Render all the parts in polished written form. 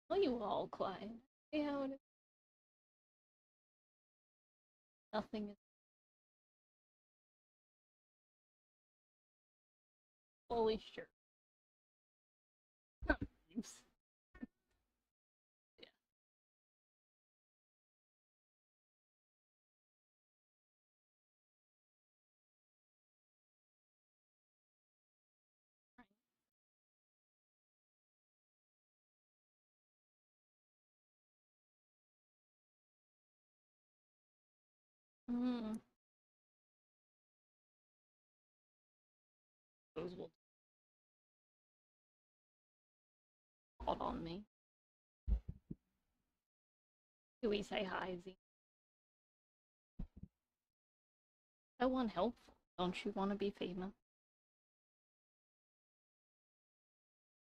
Well, you all climb. See how it is. Nothing is fully sure. Oops. Yeah. Mm, those will fall on me. Do we say hi, Z? So unhelpful. Don't you want to be famous?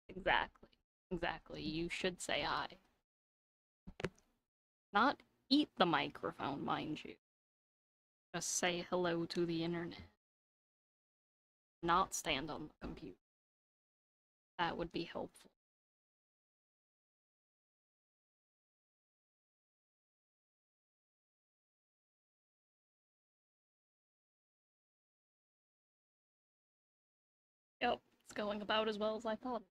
Exactly. Exactly. You should say hi. Not eat the microphone, mind you. Just say hello to the internet. Not stand on the computer. That would be helpful. Yep, it's going about as well as I thought.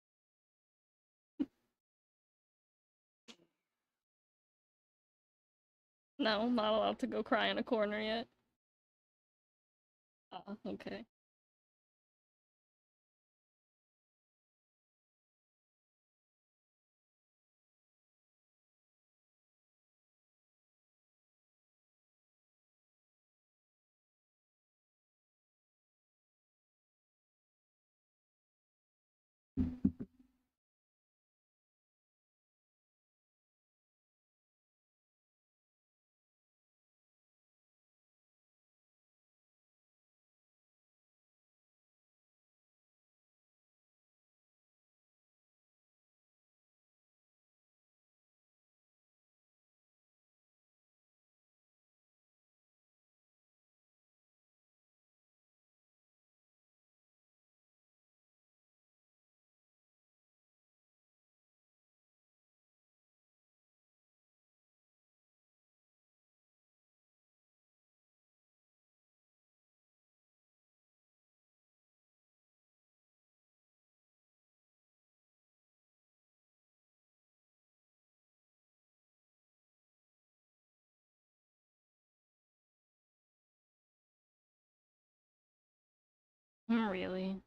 No, I'm not allowed to go cry in a corner yet. Okay. Really?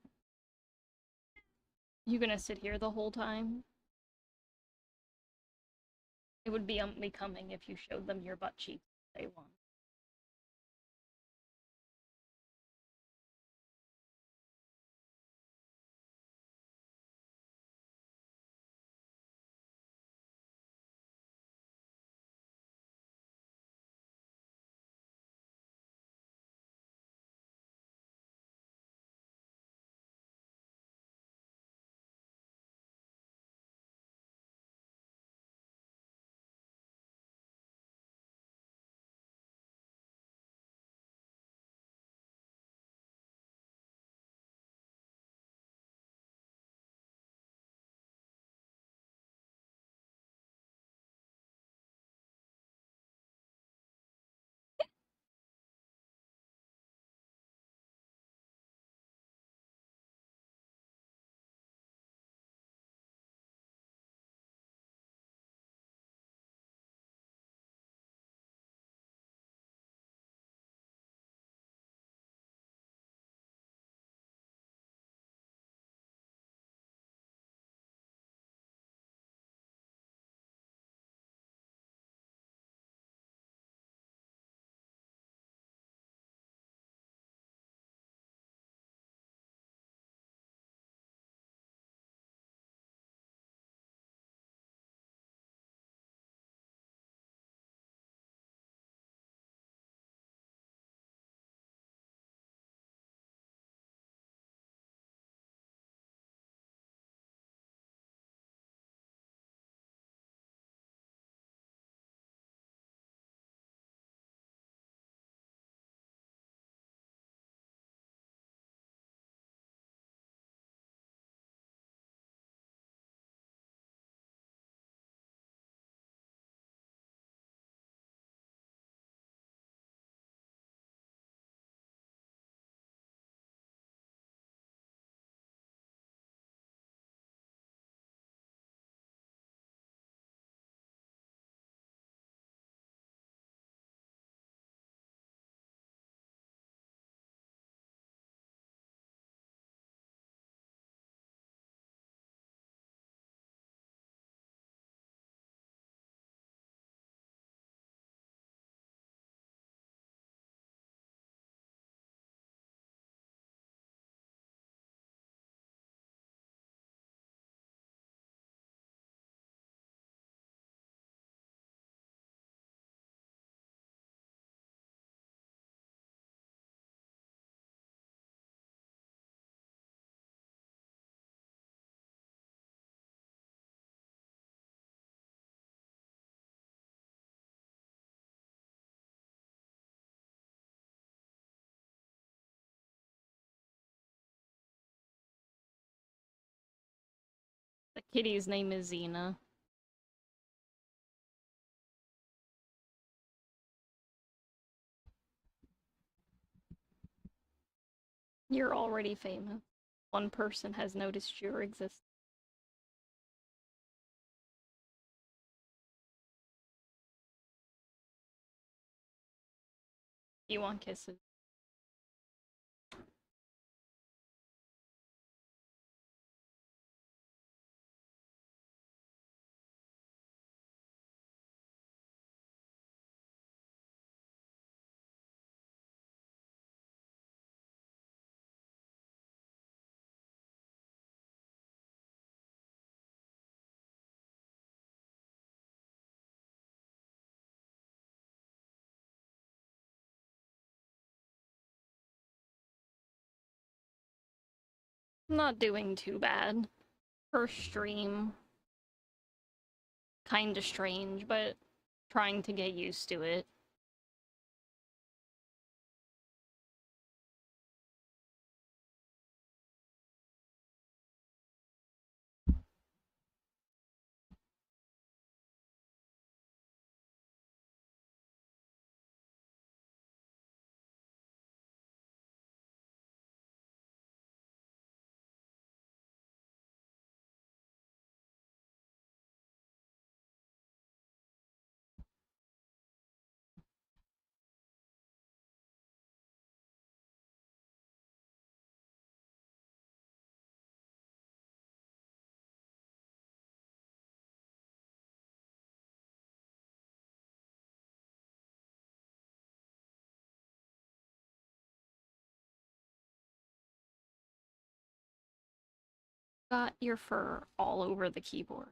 You gonna sit here the whole time? It would be unbecoming if you showed them your butt cheeks day one. Kitty's name is Xena. You're already famous. One person has noticed your existence. You want kisses? I'm not doing too bad. First stream, kinda strange, but trying to get used to it. Got your fur all over the keyboard.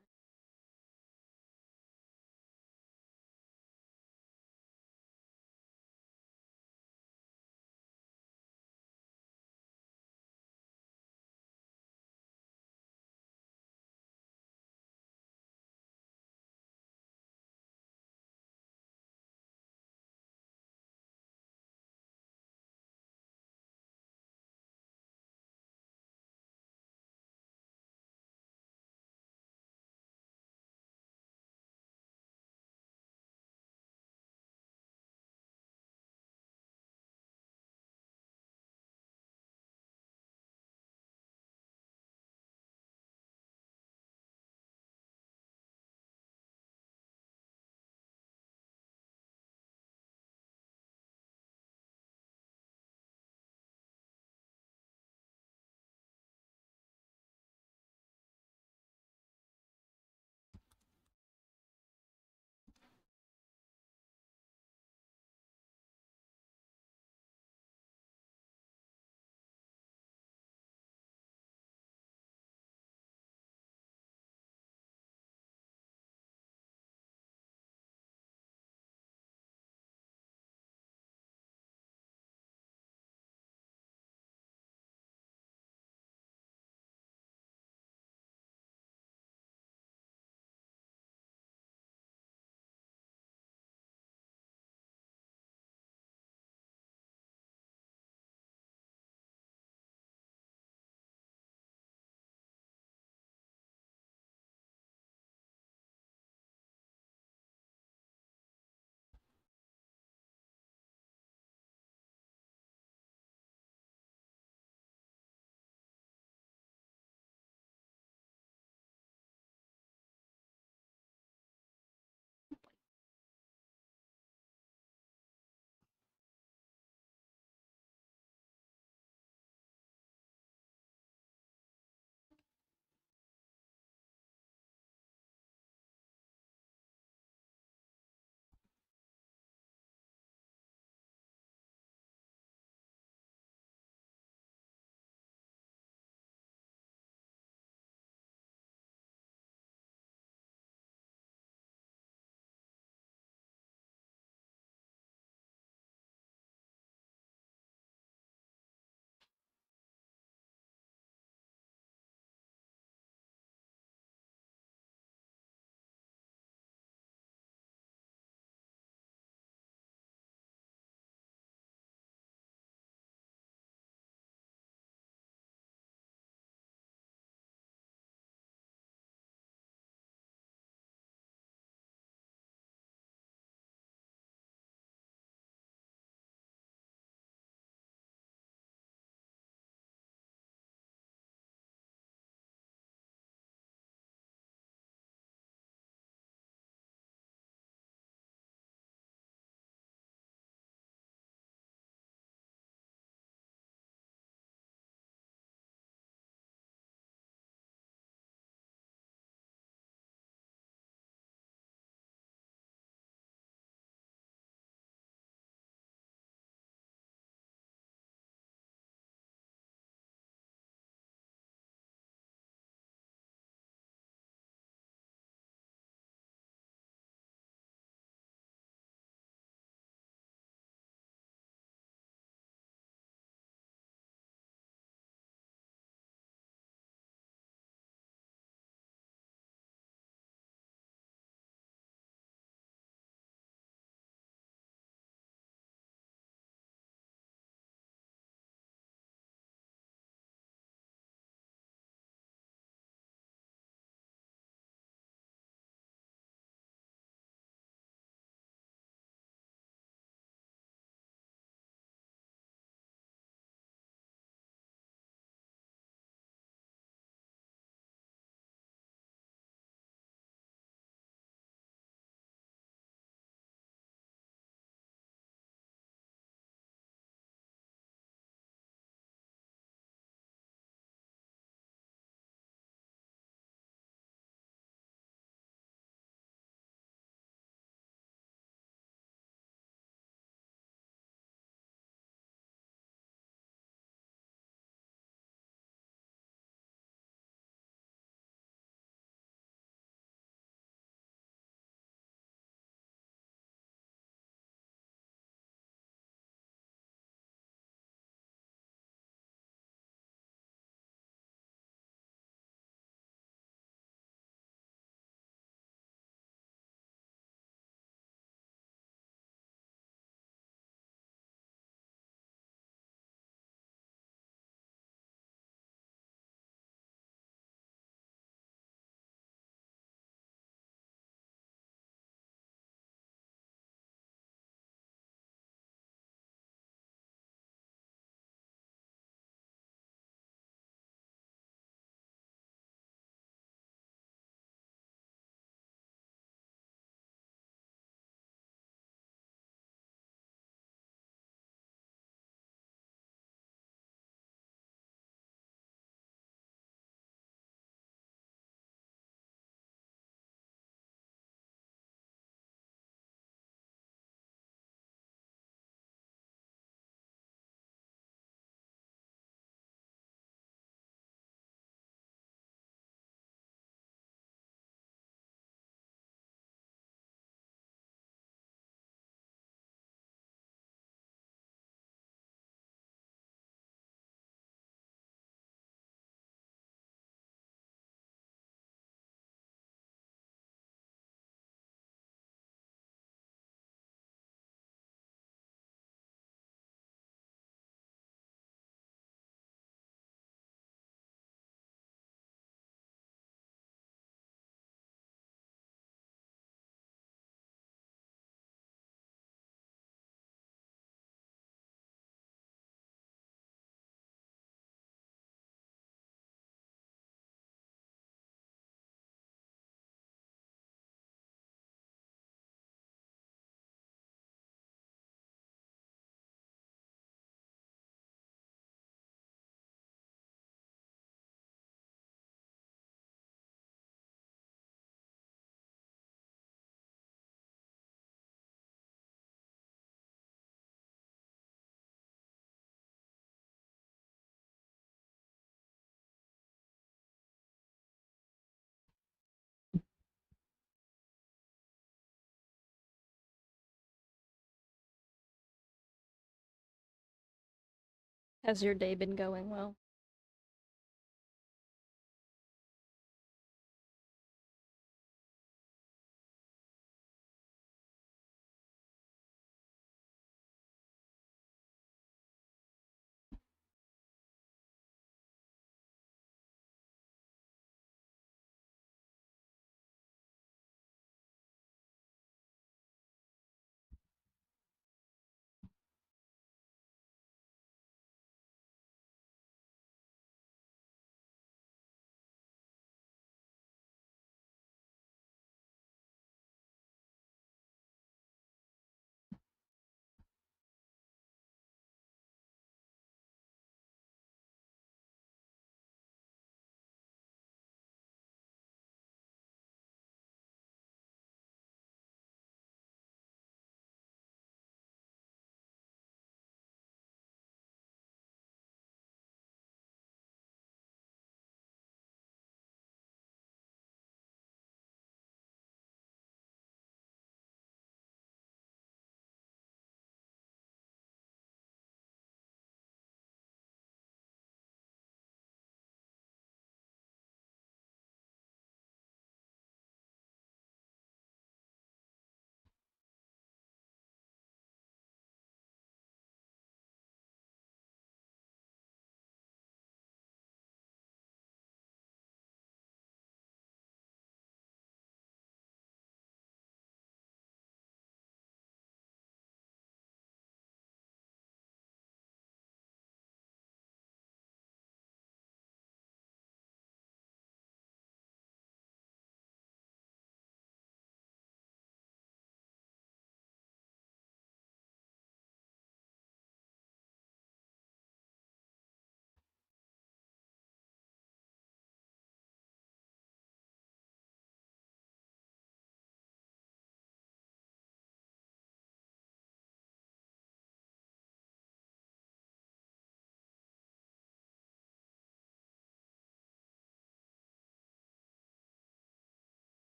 Has your day been going well?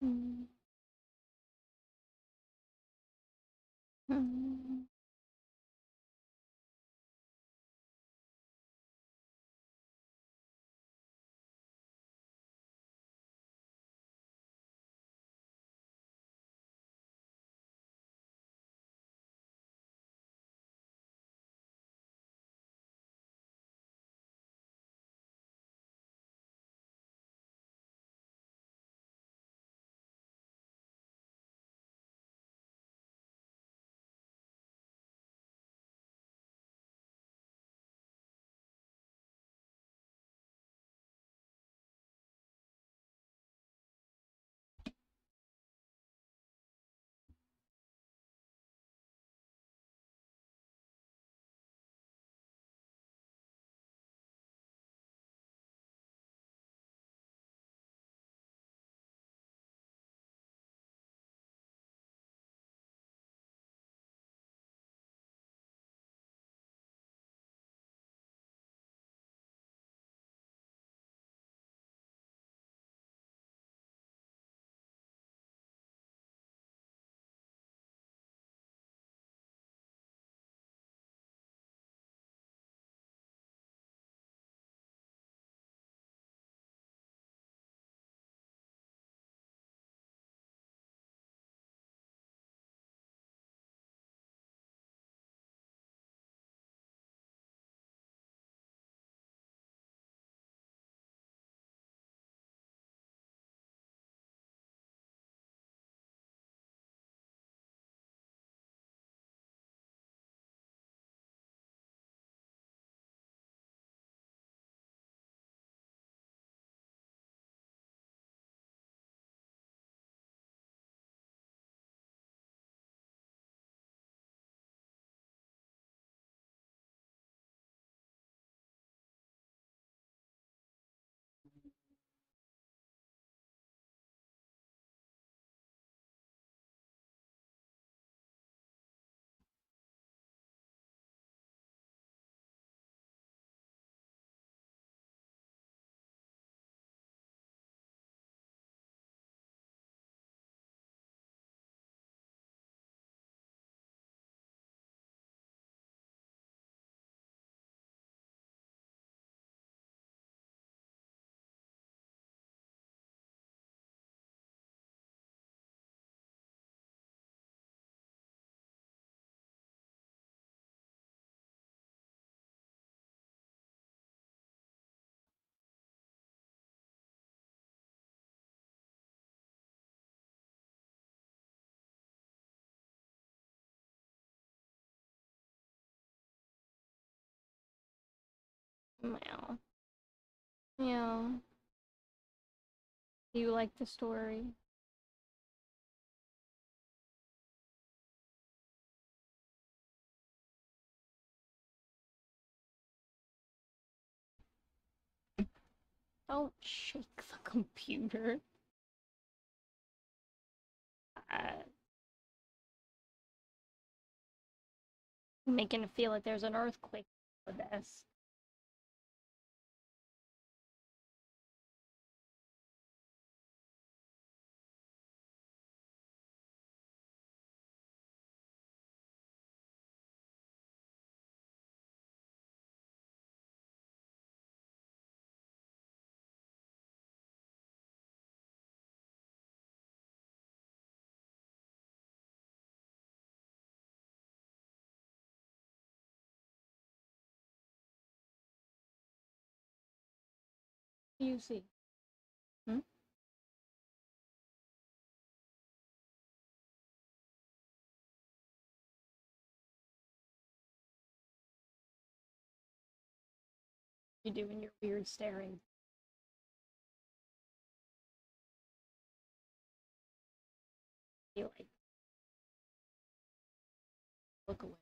Mm. Mm. Well, yeah. Do you like the story? Don't shake the computer. Uh, Making it feel like there's an earthquake with this. You see. Hmm? You doing your weird staring. You like look away.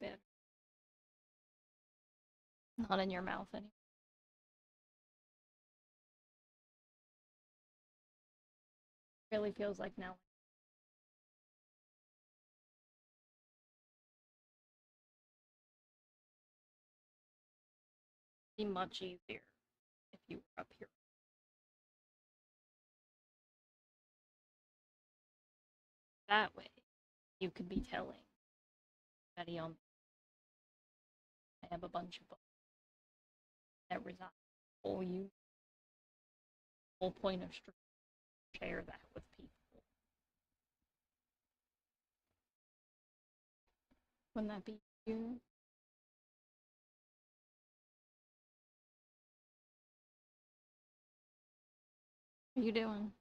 that bad. Not in your mouth anymore. Really feels like now. It'd be much easier if you were up here. That way, you could be telling Betty on. I have a bunch of books that reside. Or you, whole point of stream, share that with people. Wouldn't that be you? What are you doing?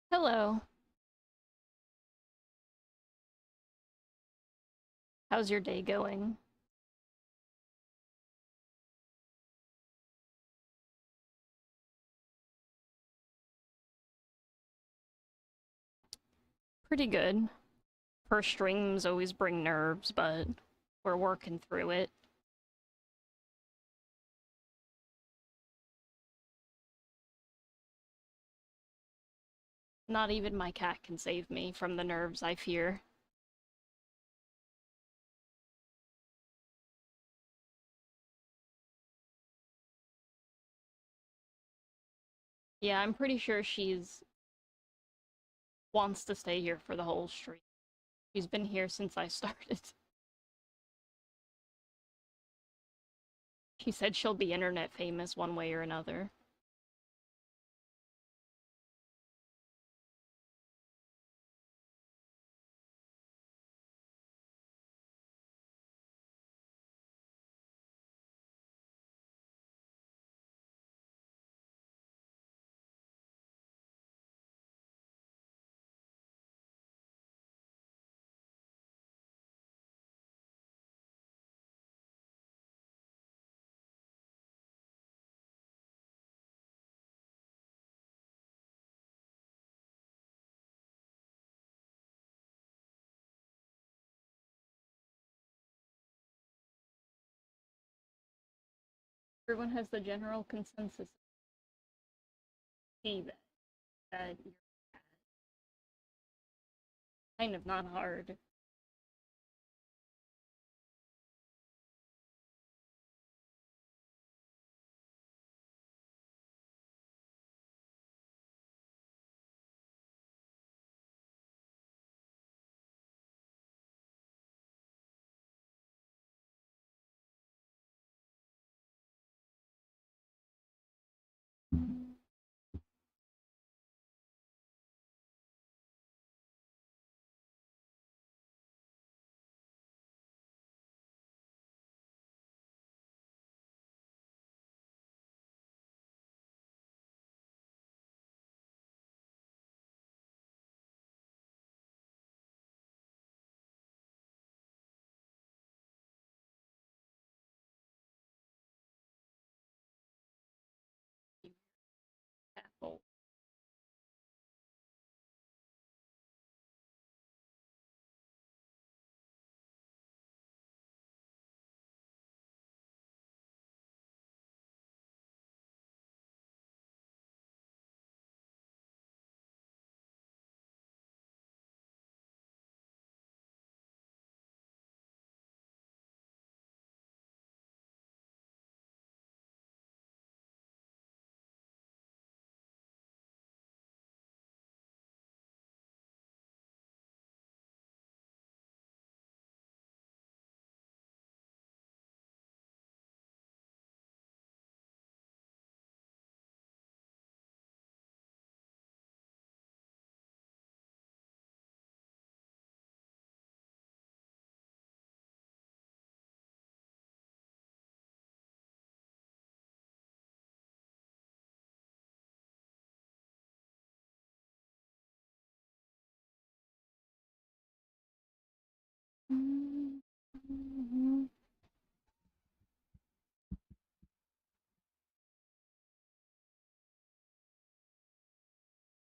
Hello. How's your day going? Pretty good. First streams always bring nerves, but we're working through it. Not even my cat can save me from the nerves I fear. Yeah, I'm pretty sure she's wants to stay here for the whole stream. She's been here since I started. She said she'll be internet famous one way or another. Everyone has the general consensus see that you're kind of not hard. Apple.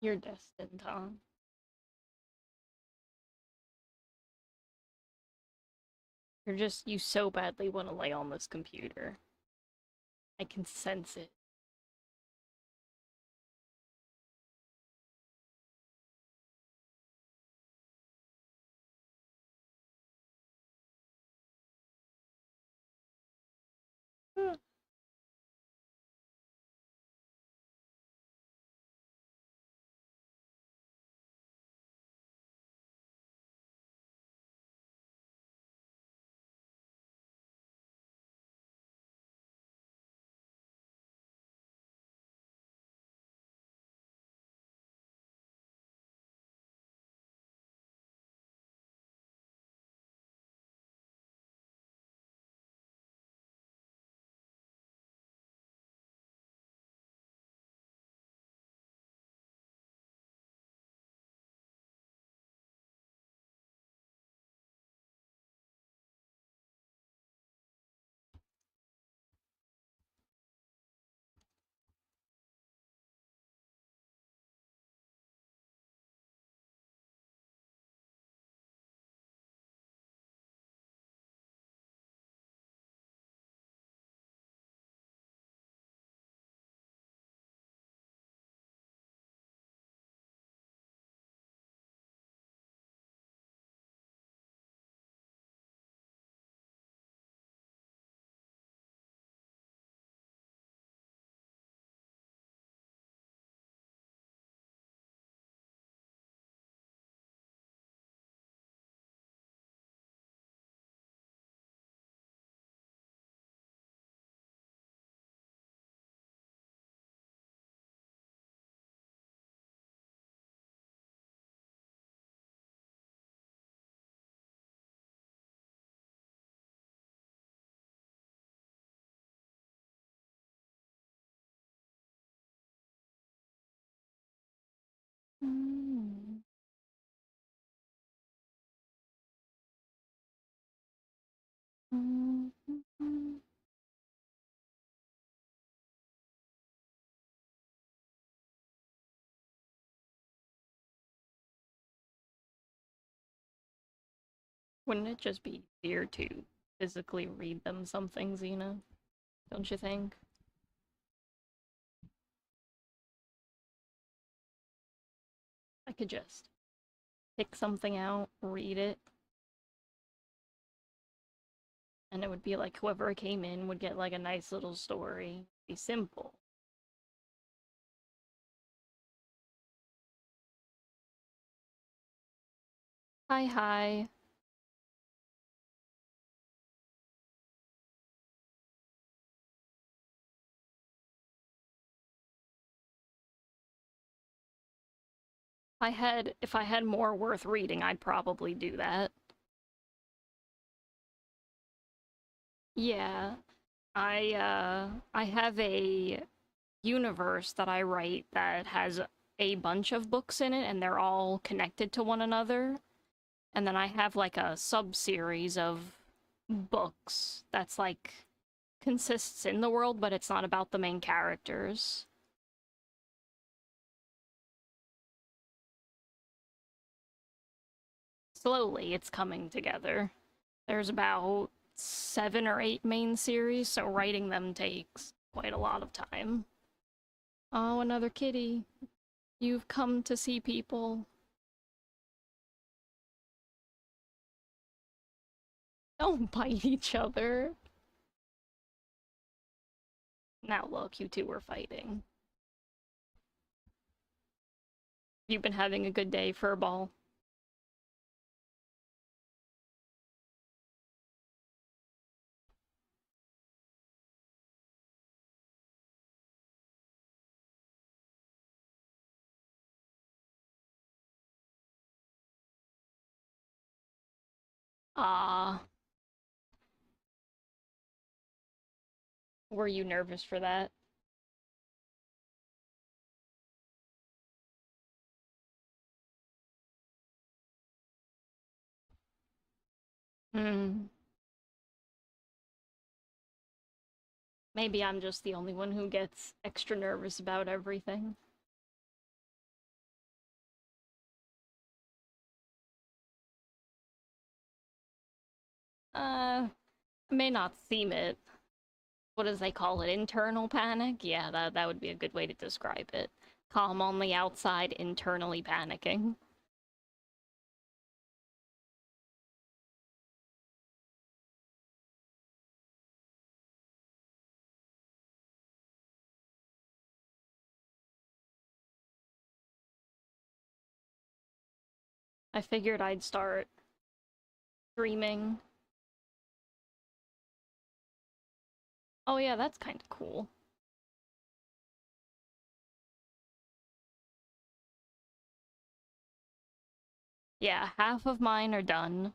You're destined, Tom. You so badly want to lay on this computer. I can sense it. Mm. Mm, mm, mm. Wouldn't it just be easier to physically read them something, Xena? Don't you think? I could just pick something out, read it, and it would be like whoever came in would get like a nice little story. Be simple. Hi, hi. If I had more worth reading, I'd probably do that. Yeah, I have a universe that I write that has a bunch of books in it and they're all connected to one another. And then I have like a sub-series of books that's like consists in the world, but it's not about the main characters. Slowly, it's coming together. There's about 7 or 8 main series, so writing them takes quite a lot of time. Oh, another kitty. You've come to see people. Don't bite each other. Now look, you two are fighting. You've been having a good day, Furball. Ah, were you nervous for that? Hmm. Maybe I'm just the only one who gets extra nervous about everything. May not seem it. What does they call it? Internal panic? Yeah, that would be a good way to describe it. Calm on the outside, internally panicking. I figured I'd start streaming. Oh yeah, that's kind of cool. Yeah, half of mine are done.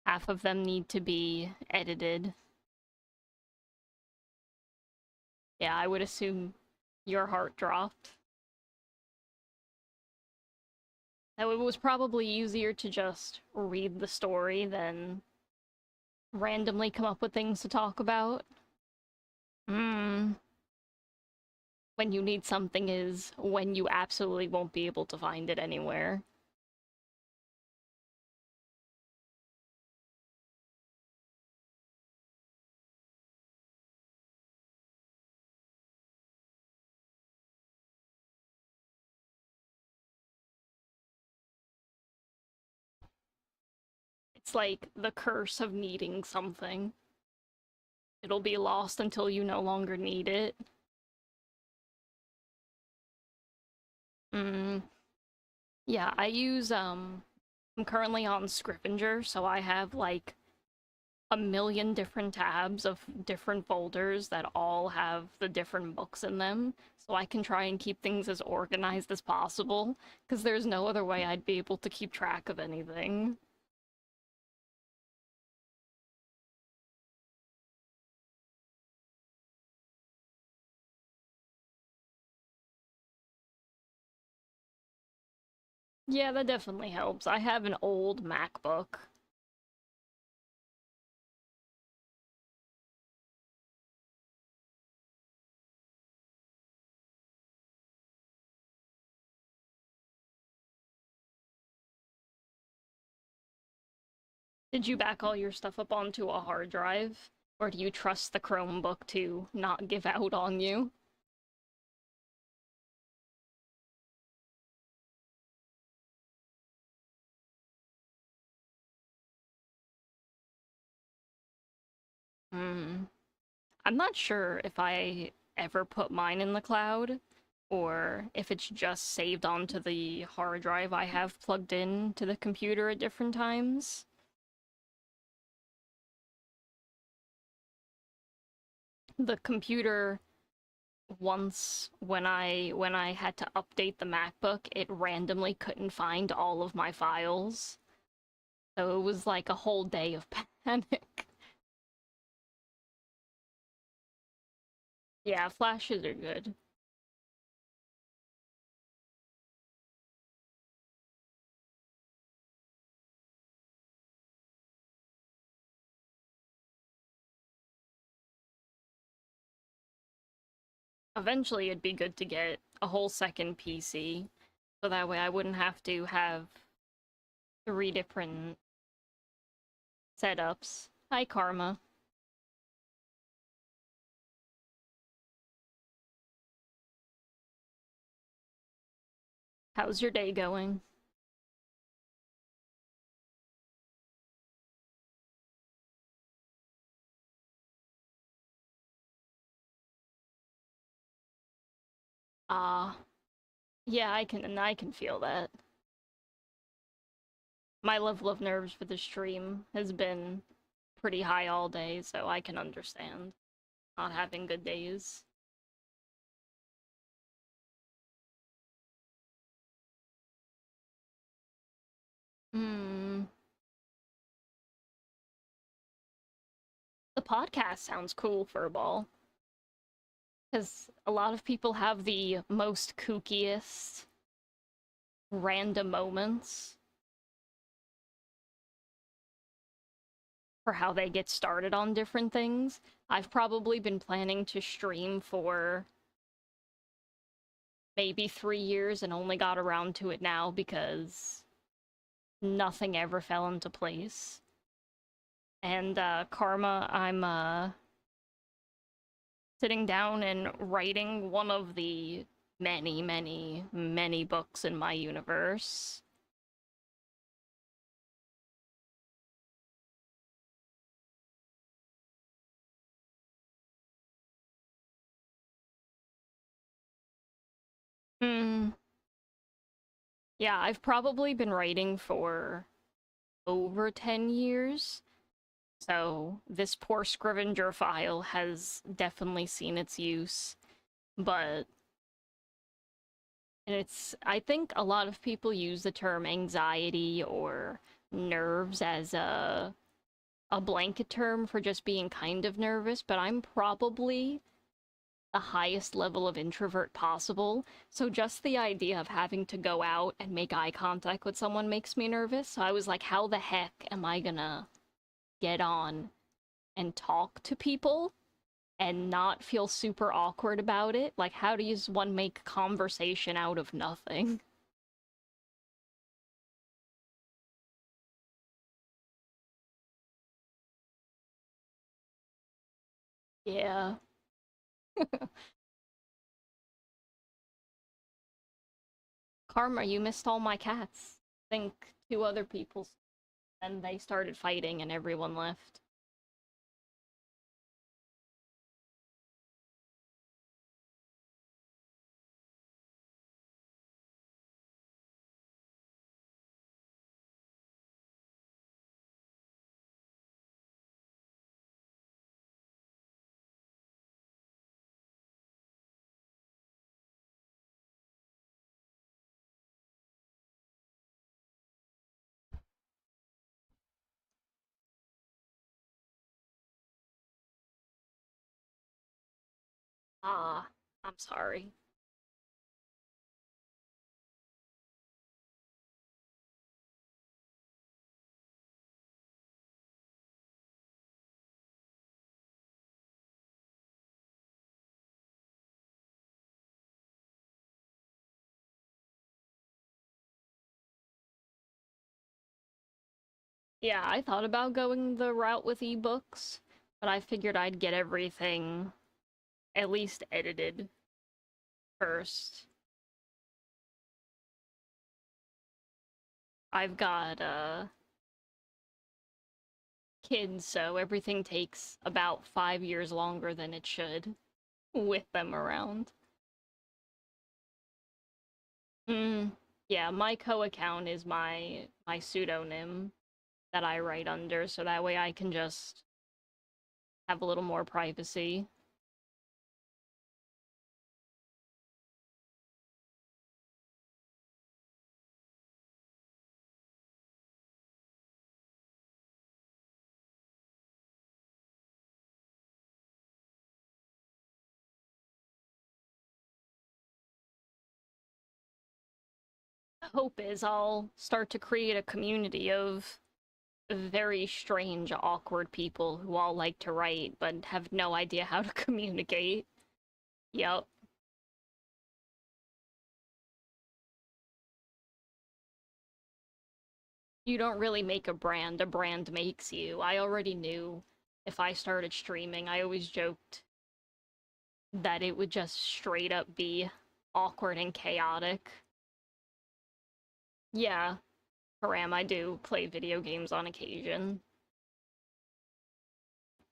Half of them need to be edited. Yeah, I would assume your heart dropped. Now, it was probably easier to just read the story than randomly come up with things to talk about. Hmm. When you need something is when you absolutely won't be able to find it anywhere. It's like the curse of needing something. It'll be lost until you no longer need it. Mm. Yeah, I'm currently on Scrivenger, so I have like a million different tabs of different folders that all have the different books in them, so I can try and keep things as organized as possible, because there's no other way I'd be able to keep track of anything. Yeah, that definitely helps. I have an old MacBook. Did you back all your stuff up onto a hard drive? Or do you trust the Chromebook to not give out on you? Hmm. I'm not sure if I ever put mine in the cloud or if it's just saved onto the hard drive I have plugged in to the computer at different times. The computer once when I had to update the MacBook, it randomly couldn't find all of my files. So it was like a whole day of panic. Yeah, flashes are good. Eventually it'd be good to get a whole second PC, so that way I wouldn't have to have three different setups. Hi, Karma. How's your day going? Ah, yeah, I can feel that. My level of nerves for the stream has been pretty high all day, so I can understand not having good days. Hmm. The podcast sounds cool, Furball, because a lot of people have the most kookiest random moments for how they get started on different things. I've probably been planning to stream for maybe 3 years and only got around to it now because nothing ever fell into place. And Karma, I'm sitting down and writing one of the many, many, many books in my universe. Hmm. Yeah, I've probably been writing for over 10 years. So this poor scrivenger file has definitely seen its use. But I think a lot of people use the term anxiety or nerves as a blanket term for just being kind of nervous, but I'm probably the highest level of introvert possible. So just the idea of having to go out and make eye contact with someone makes me nervous. So I was like, how the heck am I gonna get on and talk to people and not feel super awkward about it? Like, how does one make conversation out of nothing? Yeah. Karma, you missed all my cats. I think two other people, and they started fighting and everyone left. Ah, I'm sorry. Yeah, I thought about going the route with ebooks, but I figured I'd get everything at least edited first. I've got kids, so everything takes about 5 years longer than it should with them around. Mm, yeah, my co account is my pseudonym that I write under, so that way I can just have a little more privacy. Hope is I'll start to create a community of very strange, awkward people who all like to write but have no idea how to communicate. Yep. You don't really make a brand makes you. I already knew if I started streaming, I always joked that it would just straight up be awkward and chaotic. Yeah, Haram, I do play video games on occasion.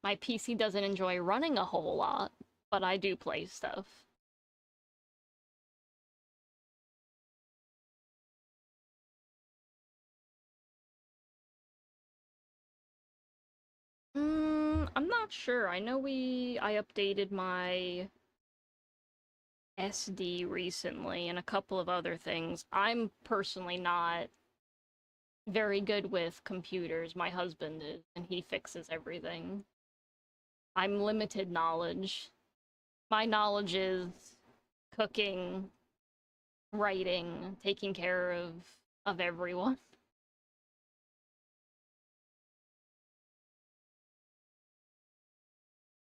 My PC doesn't enjoy running a whole lot, but I do play stuff. I'm not sure. I know I updated my SD recently and a couple of other things. I'm personally not very good with computers. My husband is, and he fixes everything. I'm limited knowledge. My knowledge is cooking, writing, taking care of everyone.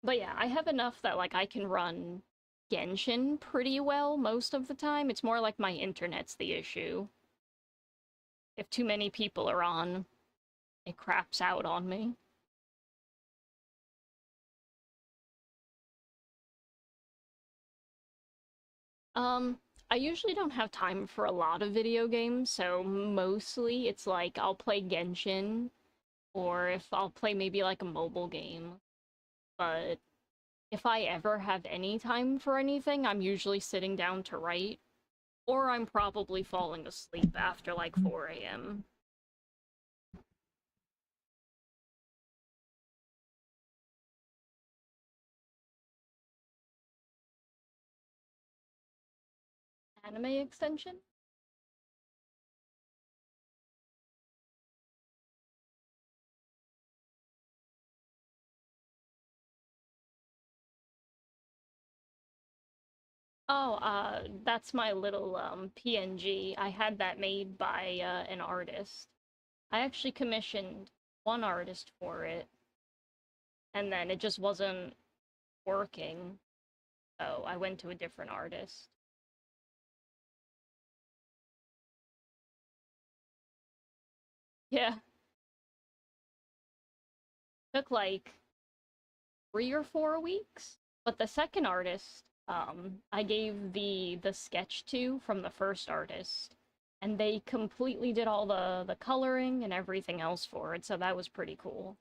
But yeah, I have enough that like I can run Genshin pretty well most of the time. It's more like my internet's the issue. If too many people are on, it craps out on me. Um, I usually don't have time for a lot of video games, so mostly it's like I'll play Genshin, or if I'll play maybe like a mobile game. But if I ever have any time for anything, I'm usually sitting down to write, or I'm probably falling asleep after like 4 a.m. Anime extension? Oh, that's my little PNG. I had that made by an artist. I actually commissioned one artist for it, and then it just wasn't working, so I went to a different artist. Yeah, took like 3 or 4 weeks. But the second artist, I gave the sketch to from the first artist, and they completely did all the coloring and everything else for it, so that was pretty cool.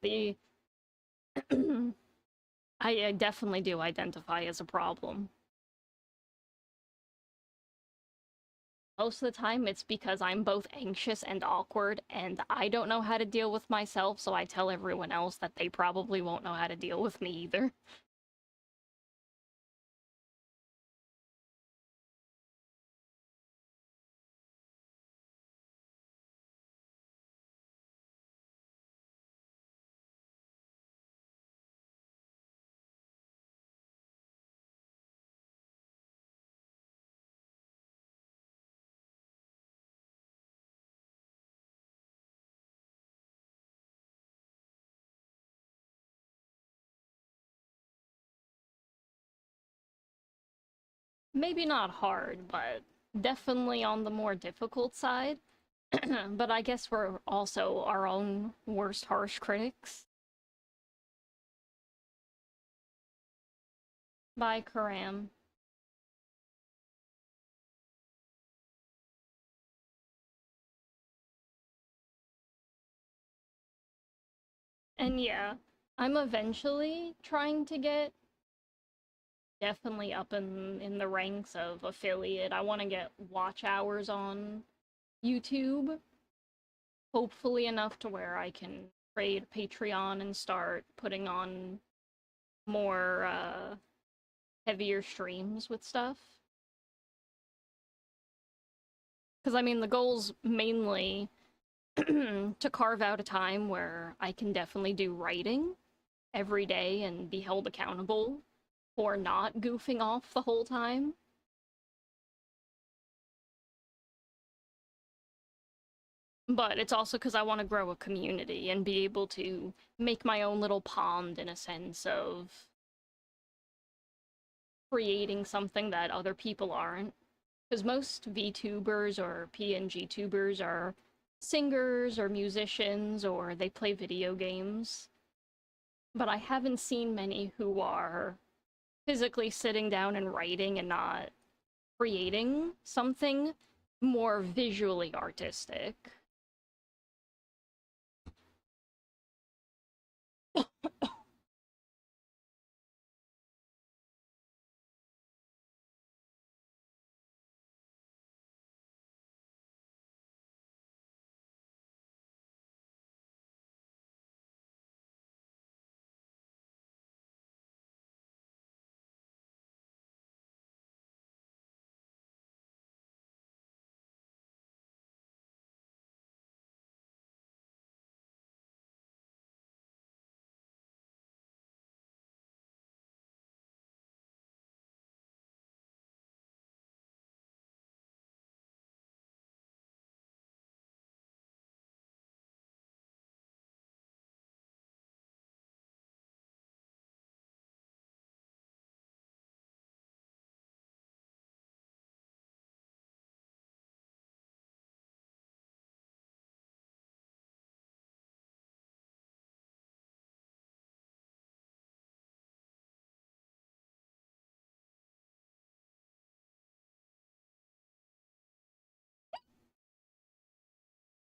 The I definitely do identify as a problem. Most of the time, it's because I'm both anxious and awkward, and I don't know how to deal with myself, so I tell everyone else that they probably won't know how to deal with me either. maybe not hard, but definitely on the more difficult side. But I guess we're also our own worst harsh critics. By Karam. And yeah, I'm eventually trying to get definitely up in the ranks of affiliate. I want to get watch hours on YouTube, hopefully enough to where I can create a Patreon and start putting on more heavier streams with stuff. Because I mean, the goal's mainly to carve out a time where I can definitely do writing every day and be held accountable for not goofing off the whole time. But it's also because I want to grow a community and be able to make my own little pond in a sense of creating something that other people aren't. Because most VTubers or PNG tubers are singers or musicians or they play video games. But I haven't seen many who are physically sitting down and writing and not creating something more visually artistic.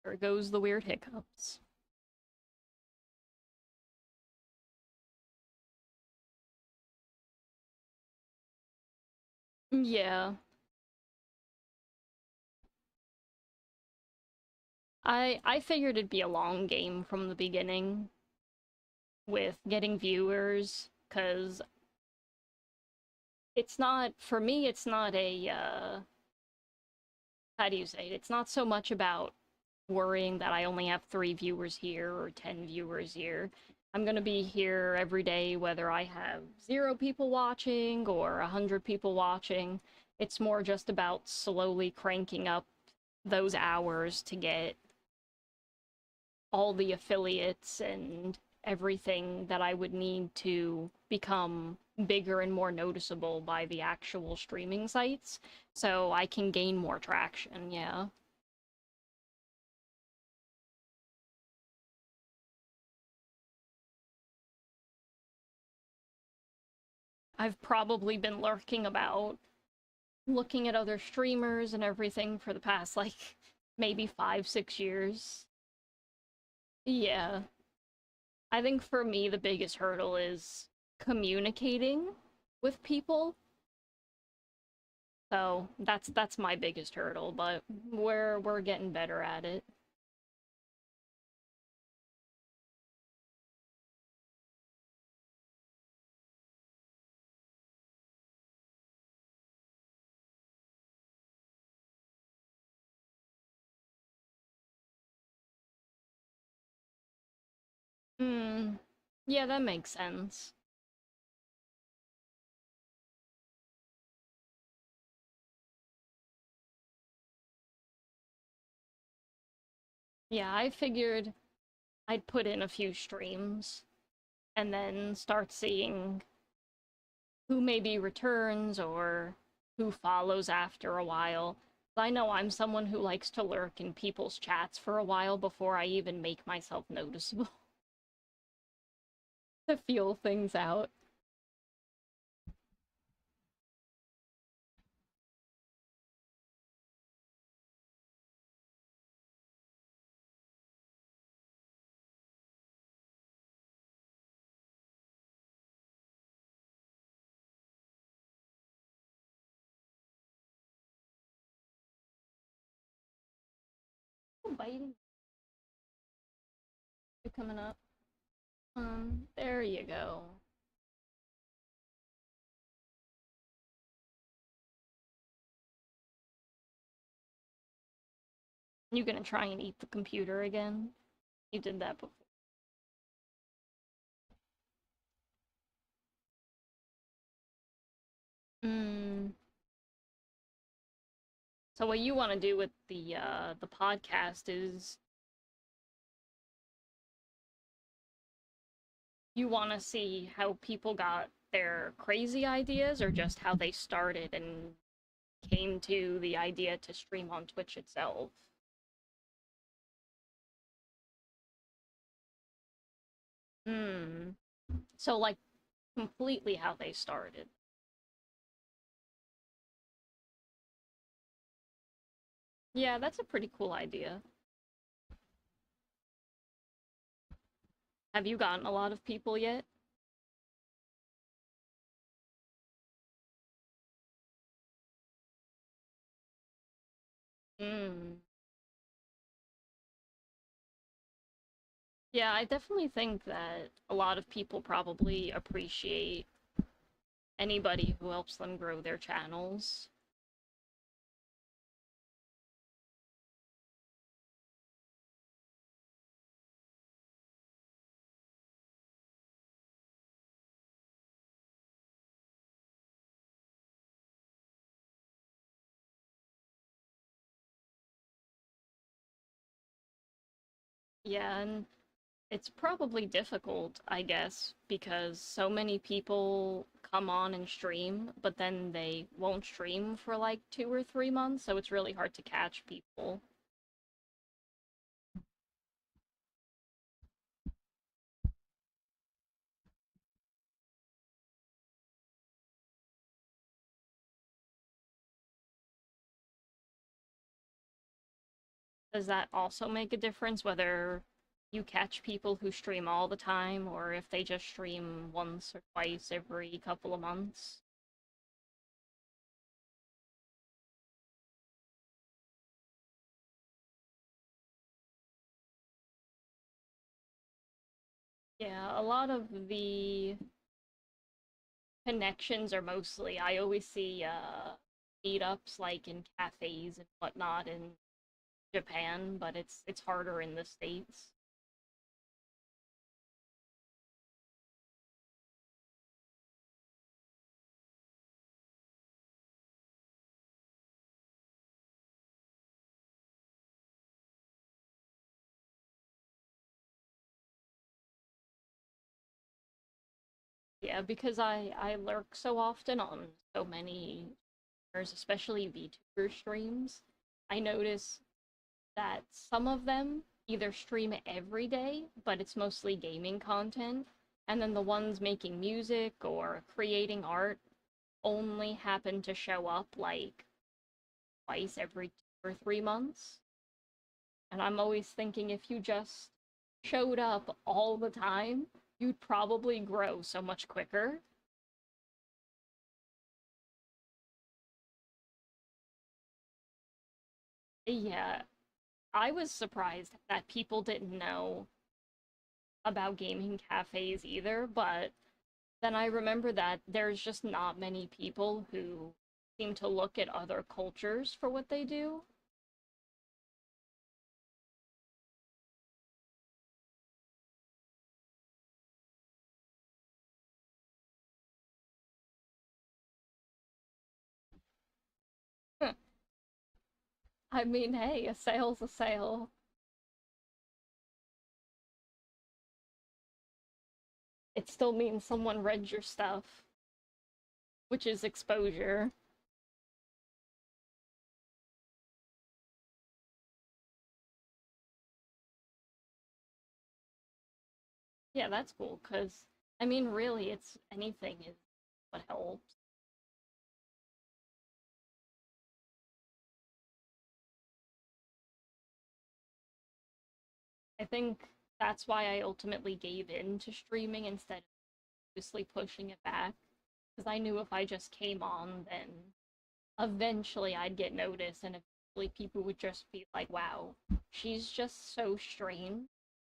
There goes the weird hiccups. Yeah. I figured it'd be a long game from the beginning with getting viewers cuz it's not for me it's not a how do you say it? It's not so much about worrying that I only have 3 viewers here or 10 viewers here. I'm going to be here every day whether I have 0 people watching or 100 people watching. It's more just about slowly cranking up those hours to get all the affiliates and everything that I would need to become bigger and more noticeable by the actual streaming sites so I can gain more traction, yeah. I've probably been lurking about looking at other streamers and everything for the past like maybe 5, 6 years. Yeah. I think for me the biggest hurdle is communicating with people. So that's my biggest hurdle, but we're getting better at it. Hmm. Yeah, that makes sense. Yeah, I figured I'd put in a few streams and then start seeing who maybe returns or who follows after a while. I know I'm someone who likes to lurk in people's chats for a while before I even make myself noticeable to feel things out. Oh, biting. You coming up? There you go. You gonna try and eat the computer again? You did that before. Mm. So what you want to do with the podcast is you want to see how people got their crazy ideas or just how they started and came to the idea to stream on Twitch itself. Hmm. So like completely how they started. Yeah, that's a pretty cool idea. Have you gotten a lot of people yet? Hmm. Yeah, I definitely think that a lot of people probably appreciate anybody who helps them grow their channels. Yeah, and it's probably difficult, I guess, because so many people come on and stream, but then they won't stream for like 2 or 3 months, so it's really hard to catch people. Does that also make a difference whether you catch people who stream all the time or if they just stream once or twice every couple of months? Yeah, a lot of the connections are mostly I always see meetups like in cafes and whatnot in Japan, but it's harder in the States. Yeah, because I lurk so often on so many especially VTuber streams. I notice that some of them either stream every day, but it's mostly gaming content, and then the ones making music or creating art only happen to show up like twice every 2 or 3 months. And I'm always thinking if you just showed up all the time, you'd probably grow so much quicker. Yeah, I was surprised that people didn't know about gaming cafes either, but then I remember that there's just not many people who seem to look at other cultures for what they do. I mean, hey, a sale's a sale. It still means someone read your stuff, which is exposure. Yeah, that's cool, because, I mean, really, it's anything is what helps. I think that's why I ultimately gave in to streaming instead of seriously pushing it back, because I knew if I just came on, then eventually I'd get noticed, and eventually people would just be like, wow, she's just so strange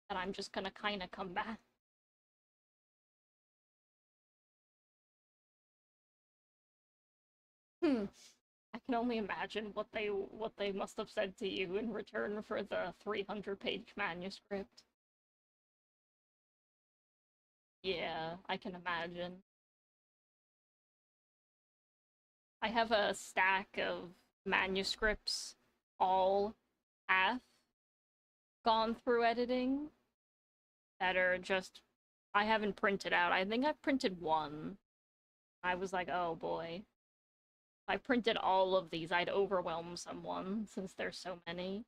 that I'm just gonna kind of come back. Hmm. I can only imagine what they must have said to you in return for the 300-page manuscript. Yeah, I can imagine. I have a stack of manuscripts, all half gone through editing, that are just I haven't printed out. I think I've printed one. I was like, oh boy. If I printed all of these, I'd overwhelm someone since there's so many.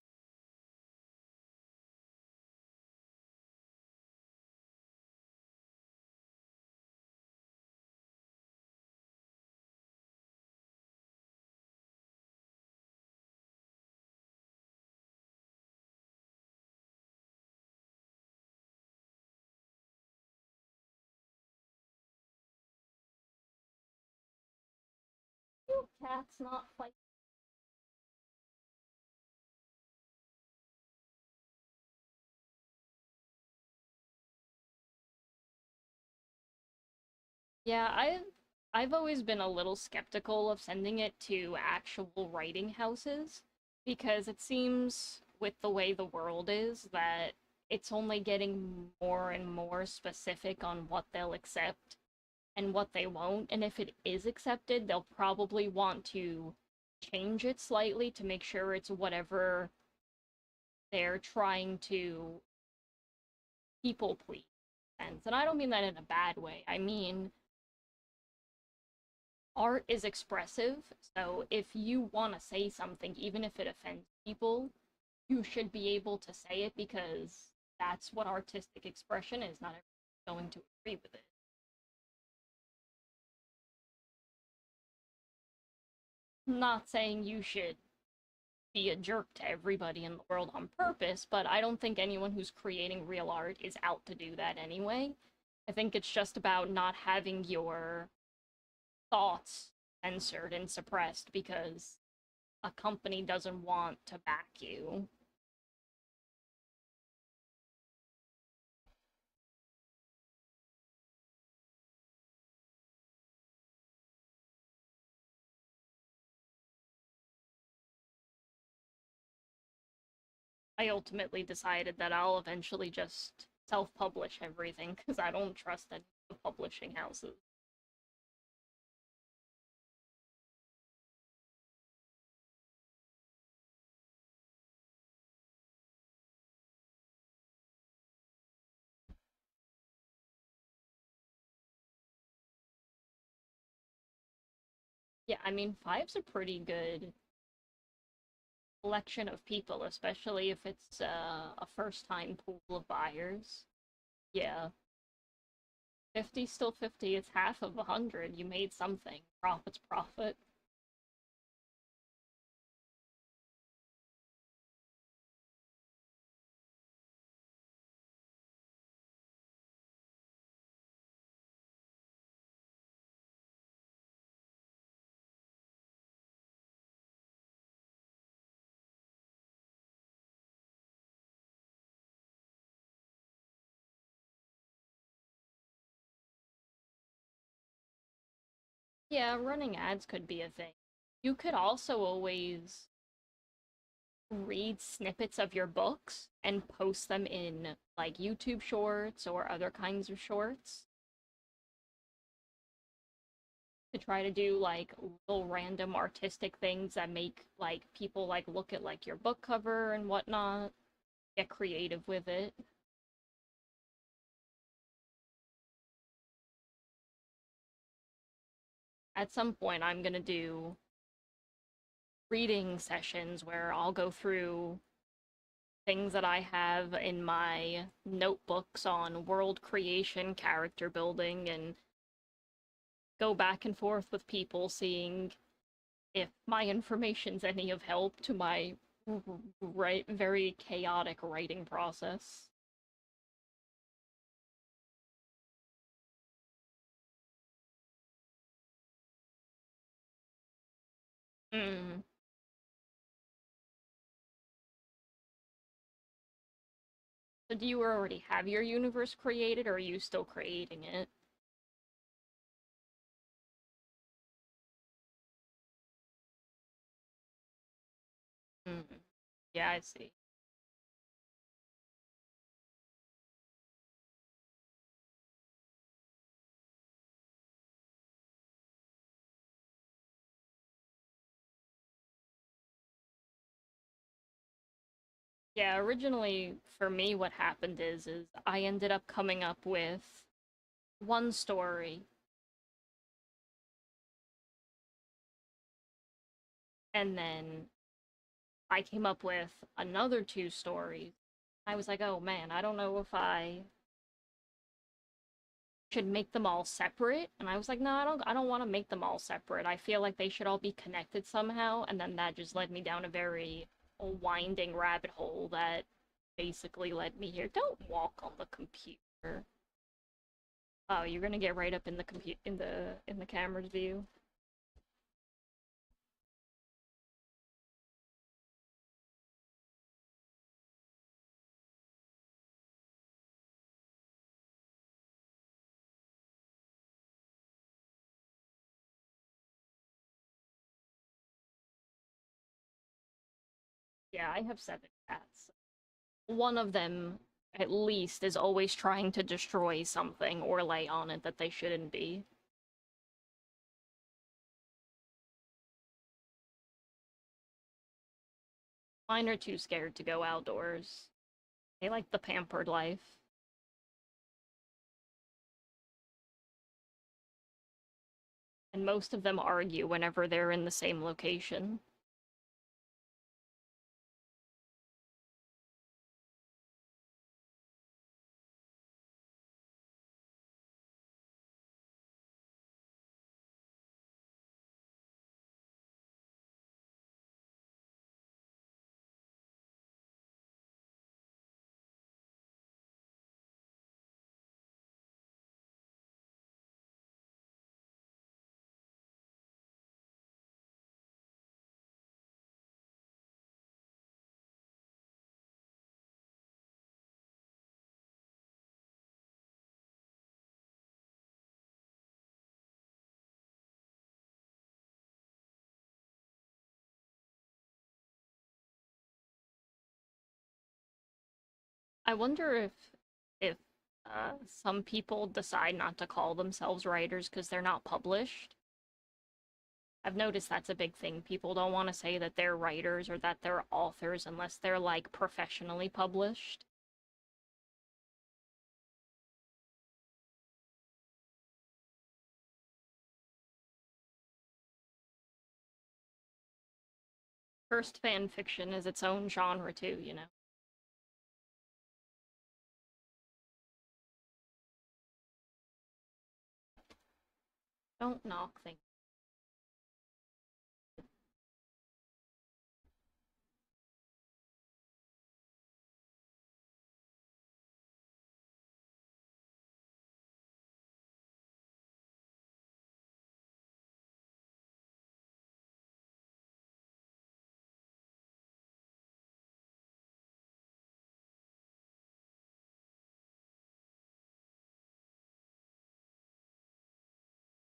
You cat's not fight. Yeah, I've always been a little skeptical of sending it to actual writing houses because it seems with the way the world is that it's only getting more and more specific on what they'll accept and what they won't. And if it is accepted, they'll probably want to change it slightly to make sure it's whatever they're trying to people please. And I don't mean that in a bad way. I mean, art is expressive, so if you want to say something, even if it offends people, you should be able to say it because that's what artistic expression is. Not everyone's going to agree with it. Not saying you should be a jerk to everybody in the world on purpose, but I don't think anyone who's creating real art is out to do that anyway. I think it's just about not having your thoughts censored and suppressed because a company doesn't want to back you. I ultimately decided that I'll eventually just self publish everything because I don't trust any of the publishing houses. Yeah, I mean, five's a pretty good collection of people, especially if it's a first time pool of buyers. Yeah, 50 still 50. It's half of 100. You made something. Profit's profit. Yeah, running ads could be a thing. You could also always read snippets of your books and post them in like YouTube shorts or other kinds of shorts to try to do like little random artistic things that make like people like look at like your book cover and whatnot. Get creative with it. At some point, I'm gonna do reading sessions where I'll go through things that I have in my notebooks on world creation, character building, and go back and forth with people, seeing if my information's any of help to my very chaotic writing process. Mm. So do you already have your universe created, or are you still creating it? Mm. Yeah, I see. Yeah, originally for me what happened is I ended up coming up with one story, and then I came up with another two stories. I was like, "Oh man, I don't know if I should make them all separate." And I was like, "No, I don't want to make them all separate. I feel like they should all be connected somehow." And then that just led me down a very winding rabbit hole that basically led me here. Don't walk on the computer. Oh, you're gonna get right up in the in the camera's view. Yeah, I have seven cats. One of them, at least, is always trying to destroy something or lay on it that they shouldn't be. Mine are too scared to go outdoors. They like the pampered life. And most of them argue whenever they're in the same location. I wonder if some people decide not to call themselves writers because they're not published. I've noticed that's a big thing. People don't want to say that they're writers or that they're authors unless they're like professionally published. First fan fiction is its own genre too, you know. Don't knock things.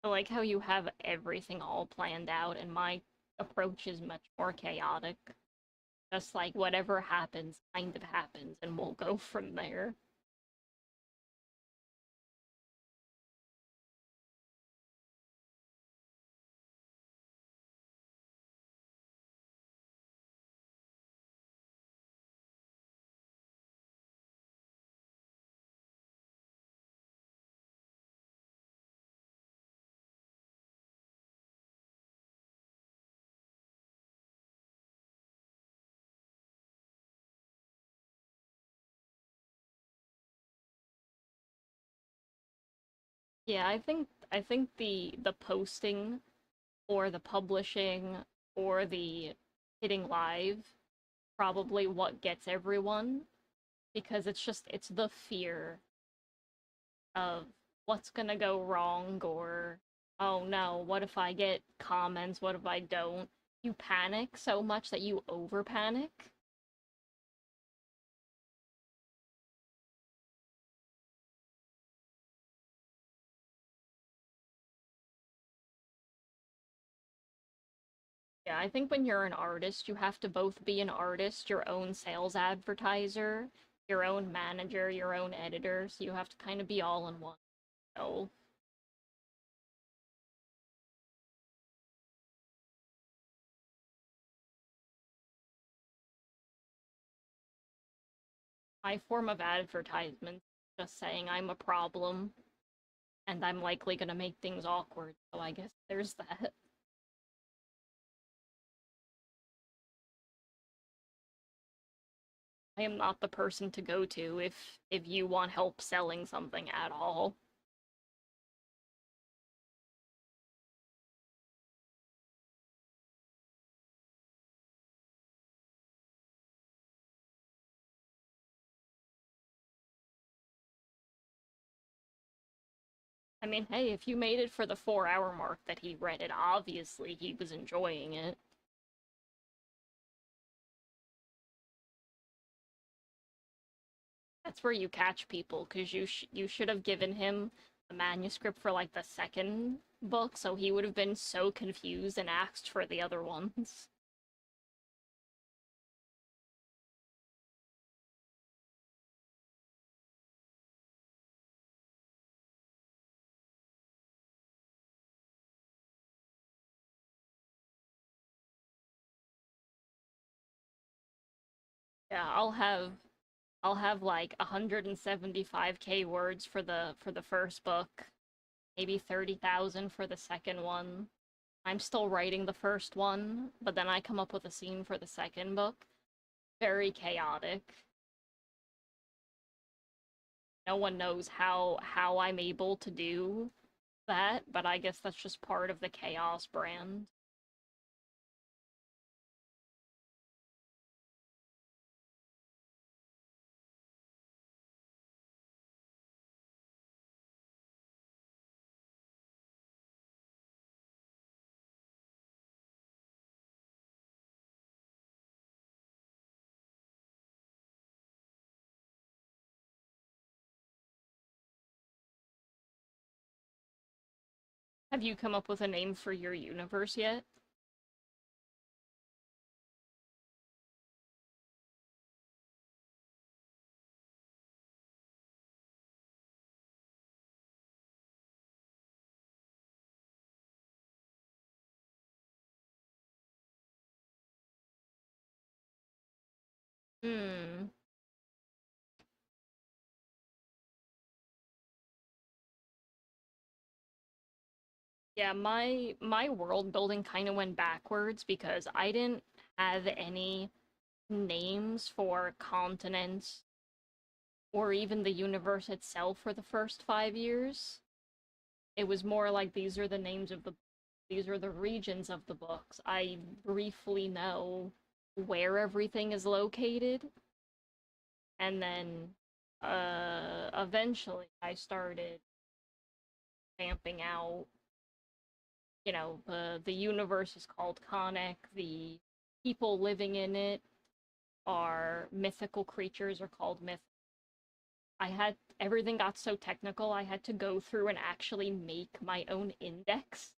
I like how you have everything all planned out, and my approach is much more chaotic. Just like whatever happens, kind of happens, and we'll go from there. Yeah, I think the posting or the publishing or the hitting live probably what gets everyone because it's the fear of what's gonna go wrong or oh no, what if I get comments, what if I don't? You panic so much that you over panic. Yeah, I think when you're an artist, you have to both be an artist, your own sales advertiser, your own manager, your own editor, so you have to kind of be all in one. So my form of advertisement is just saying I'm a problem and I'm likely gonna make things awkward. So I guess there's that. I am not the person to go to if you want help selling something at all. I mean, hey, if you made it for the 4 hour mark that he read it, obviously he was enjoying it. That's where you catch people, because you should have given him a manuscript for like the second book, so he would have been so confused and asked for the other ones. Yeah, I'll have like 175K words for the first book, maybe 30,000 for the second one. I'm still writing the first one, but then I come up with a scene for the second book. Very chaotic. No one knows how I'm able to do that, but I guess that's just part of the chaos brand. Have you come up with a name for your universe yet? Hmm. Yeah, my world building kind of went backwards because I didn't have any names for continents or even the universe itself for the first 5 years. It was more like these are the regions of the books. I briefly know where everything is located, and then eventually I started stamping out, the universe is called Conic, the people living in it are mythical creatures are called myth. I had everything got so technical I had to go through and actually make my own index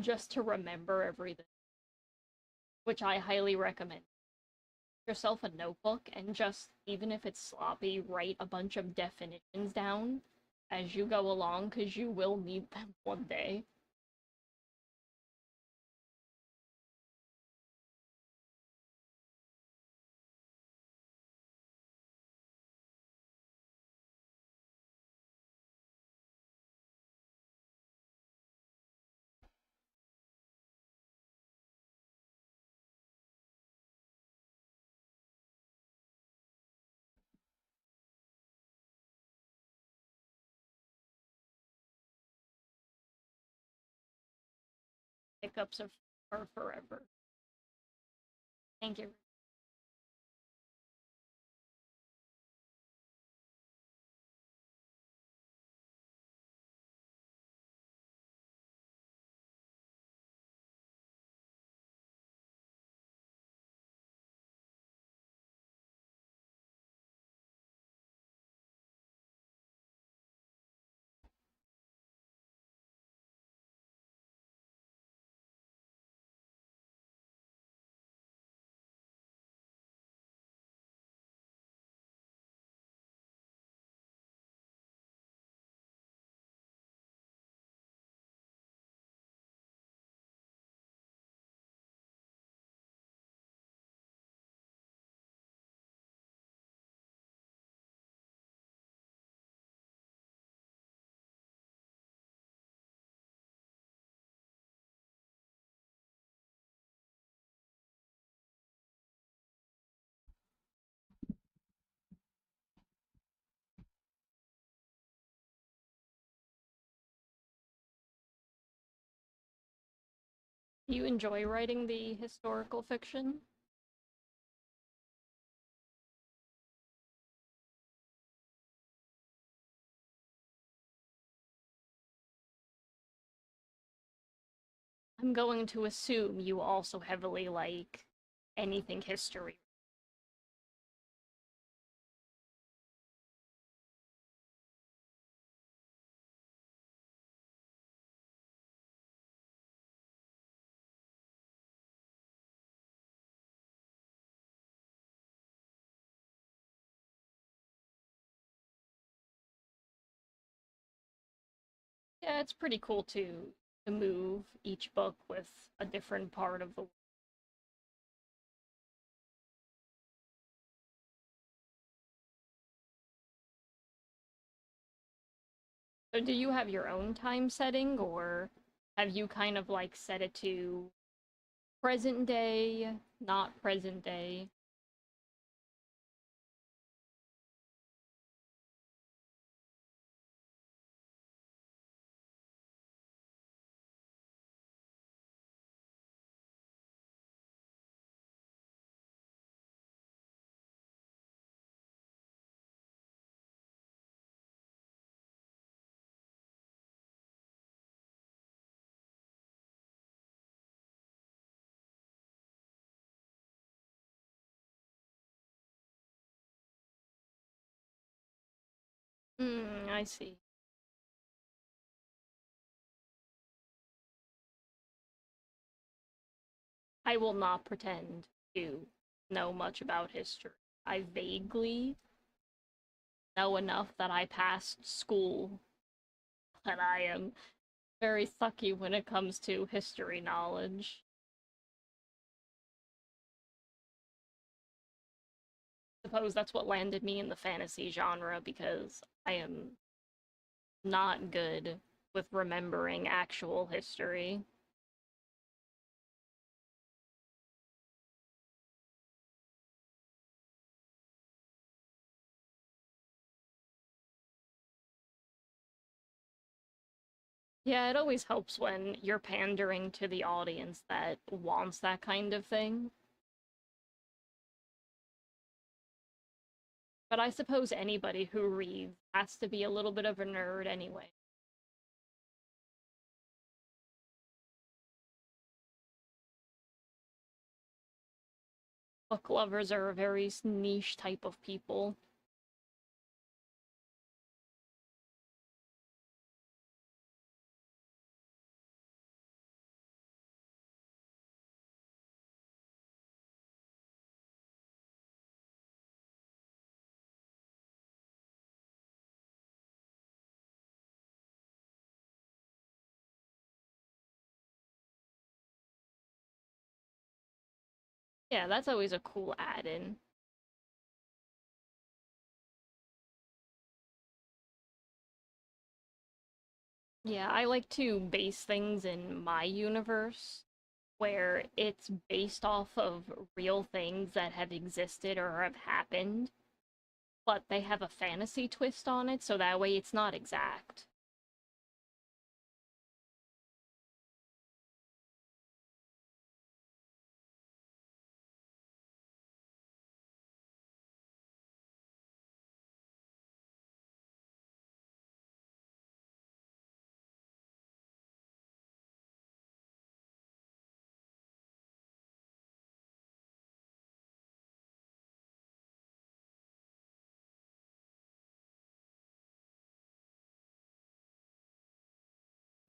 just to remember everything, which I highly recommend. Yourself a notebook and just, even if it's sloppy, write a bunch of definitions down as you go along because you will need them one day. cups of are forever. Thank you. Do you enjoy writing the historical fiction? I'm going to assume you also heavily like anything history. Yeah, it's pretty cool to move each book with a different part of the world. So do you have your own time setting, or have you kind of like set it to present day, not present day? I see. I will not pretend to know much about history. I vaguely know enough that I passed school, but I am very sucky when it comes to history knowledge. Suppose that's what landed me in the fantasy genre because I am not good with remembering actual history. Yeah, it always helps when you're pandering to the audience that wants that kind of thing. But I suppose anybody who reads has to be a little bit of a nerd anyway. Book lovers are a very niche type of people. Yeah, that's always a cool add-in. Yeah, I like to base things in my universe where it's based off of real things that have existed or have happened, but they have a fantasy twist on it, so that way it's not exact.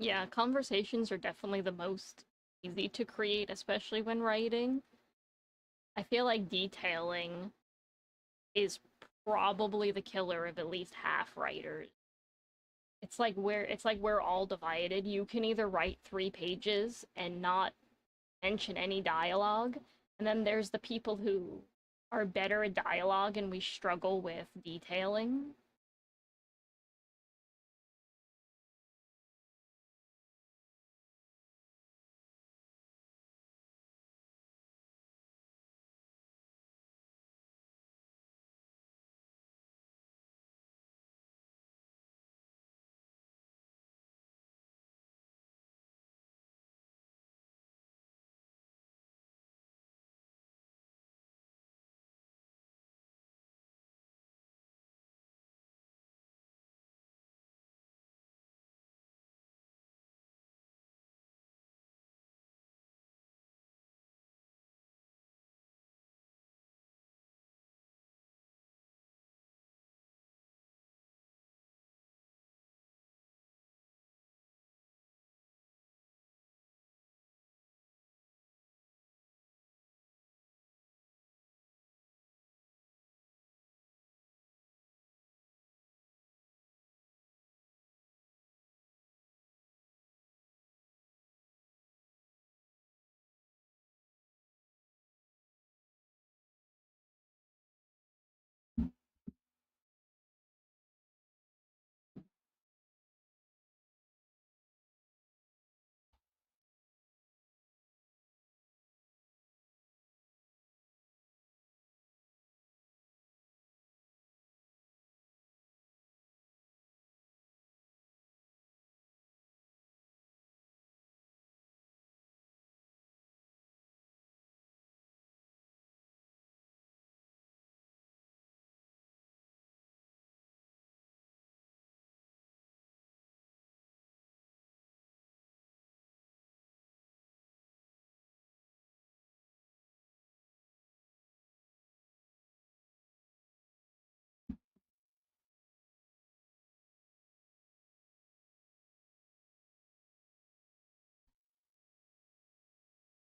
Yeah, conversations are definitely the most easy to create, especially when writing. I feel like detailing is probably the killer of at least half writers. It's like we're all divided. You can either write 3 pages and not mention any dialogue, and then there's the people who are better at dialogue and we struggle with detailing.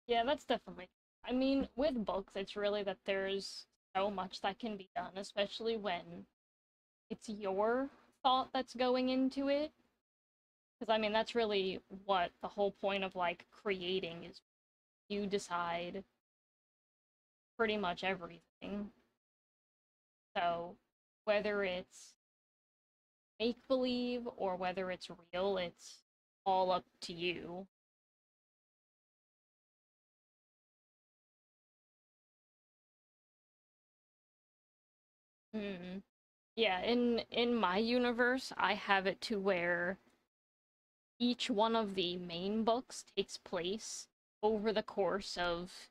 Yeah, that's definitely. I mean, with books, it's really that there's so much that can be done, especially when it's your thought that's going into it. Because, I mean, that's really what the whole point of like creating is. You decide pretty much everything. So, whether it's make believe or whether it's real, it's all up to you. Mm. Yeah, in my universe, I have it to where each one of the main books takes place over the course of